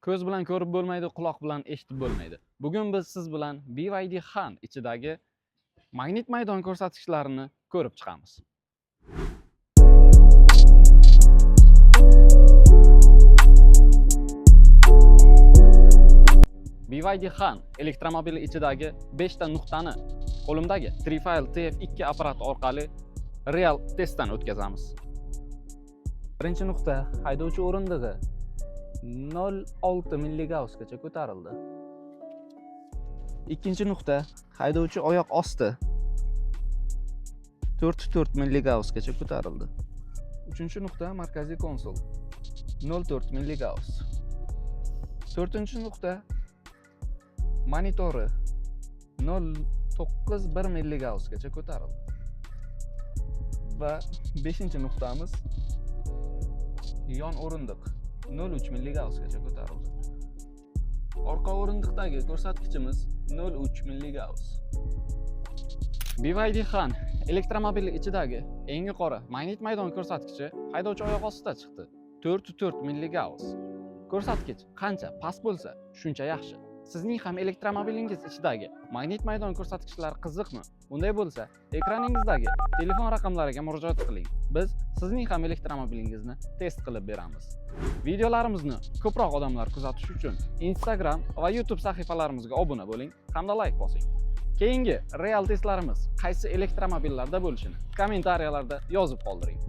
ko'z bilan ko'rib bo'lmaydi, quloq bilan eshitib bo'lmaydi. Bugun biz siz bilan BYD Han ichidagi magnit maydon ko'rsatkichlarini ko'rib chiqamiz. BYD Han elektromobili ichidagi 5 ta nuqtani qo'limdagi Trifile TF2 apparat orqali real testdan o'tkazamiz. Birinchi nuqta haydovchi o'rindig'i 0.6 milligaussgacha ko'tarildi. Ikkinchi nuqta haydovchi oyoq osti 4.4 milligaussgacha ko'tarildi. Uchinchi nuqta markaziy konsol 0.4 milligauss. To'rtinchi nuqta monitori 0.91 milligaussgacha ko'tarildi. Va 5-nuqtamiz yon o'rindiq 0.3 milligaussgacha ko'tarildi. Orqa o'rindiqdagi ko'rsatkichimiz 0.3 milligauss. BYD Han elektromobili ichidagi eng yuqori magnit maydon ko'rsatkichi haydovchi oyoq ostida chiqdi. 4.4 milligauss. Ko'rsatkich qancha past bo'lsa, shuncha yaxshi. Sizning ham elektromobilingiz ichidagi magnit maydon ko'rsatkichlari qiziqmi? Bunday bo'lsa, ekraningizdagi telefon raqamlariga murojaat qiling. Biz sizning ham elektromobilingizni test qilib beramiz. Videolarimizni ko'proq odamlar kuzatish uchun Instagram va YouTube sahifalarimizga obuna bo'ling hamda like bosing. Keyingi real testlarimiz qaysi elektromobillarda bo'lishini kommentariyalarda yozib qoldiring.